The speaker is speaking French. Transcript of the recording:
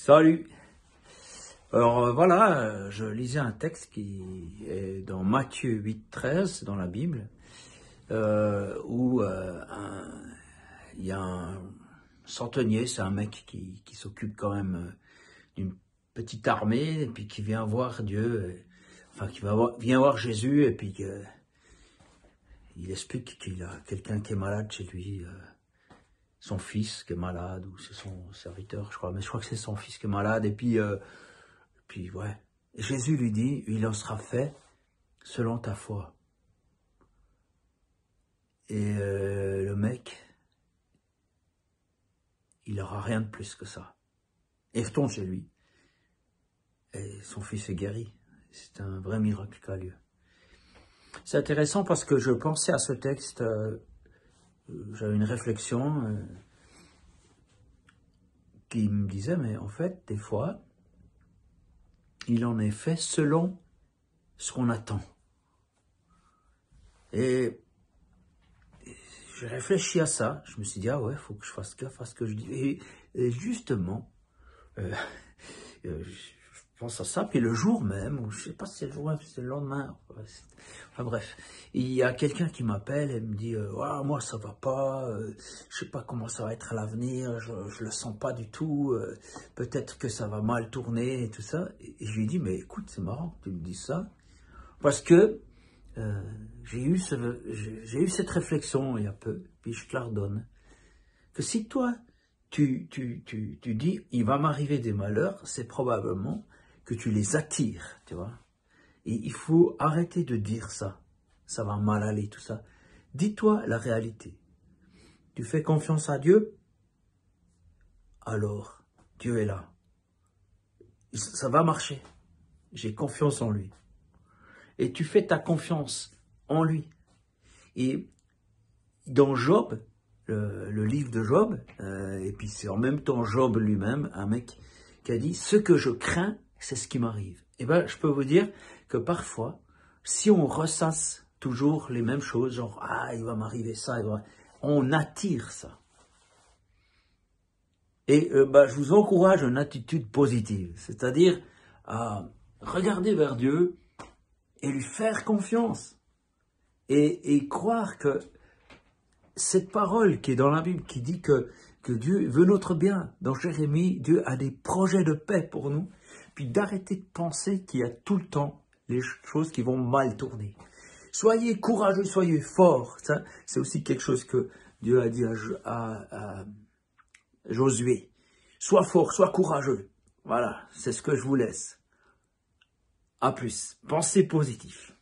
Salut. Alors voilà, je lisais un texte qui est dans Matthieu 8,13 dans la Bible, où il y a un centenier, c'est un mec qui s'occupe quand même d'une petite armée, et puis qui vient voir Dieu, vient voir Jésus, et puis il explique qu'il a quelqu'un qui est malade chez lui, son fils qui est malade, ou c'est son serviteur, je crois, mais je crois que c'est son fils qui est malade, et puis ouais. Et Jésus lui dit, il en sera fait selon ta foi. Et le mec, il n'aura rien de plus que ça. Et il retourne chez lui. Et son fils est guéri. C'est un vrai miracle qui a lieu. C'est intéressant parce que je pensais à ce texte, j'avais une réflexion qui me disait, mais en fait, des fois, il en est fait selon ce qu'on attend. Et j'ai réfléchi à ça, je me suis dit, ah ouais, il faut que je fasse gaffe à ce que je dis. Et justement, je pense à ça, puis le jour même, ou je sais pas si c'est le jour même, si c'est le lendemain, enfin bref, il y a quelqu'un qui m'appelle et me dit, ah, moi ça va pas, je sais pas comment ça va être à l'avenir, je le sens pas du tout, peut-être que ça va mal tourner et tout ça. Et je lui dis, mais écoute, c'est marrant que tu me dises ça, parce que j'ai eu cette réflexion il y a peu, puis je te la redonne, que si toi, tu dis, il va m'arriver des malheurs, c'est probablement que tu les attires, tu vois. Et il faut arrêter de dire ça, ça va mal aller, tout ça. Dis-toi la réalité. Tu fais confiance à Dieu, alors Dieu est là. Ça va marcher, j'ai confiance en lui. Et tu fais ta confiance en lui. Et dans Job, le livre de Job, et puis c'est en même temps Job lui-même, un mec qui a dit « Ce que je crains, c'est ce qui m'arrive ». Et bien, je peux vous dire que parfois, si on ressasse toujours les mêmes choses, genre « Ah, il va m'arriver ça », on attire ça. Et je vous encourage une attitude positive, c'est-à-dire à regarder vers Dieu et lui faire confiance. Et croire que cette parole qui est dans la Bible, qui dit que Dieu veut notre bien, dans Jérémie, Dieu a des projets de paix pour nous, puis d'arrêter de penser qu'il y a tout le temps les choses qui vont mal tourner. Soyez courageux, soyez forts. Ça, c'est aussi quelque chose que Dieu a dit à Josué. Sois fort, sois courageux. Voilà, c'est ce que je vous laisse. À plus. Pensez positif.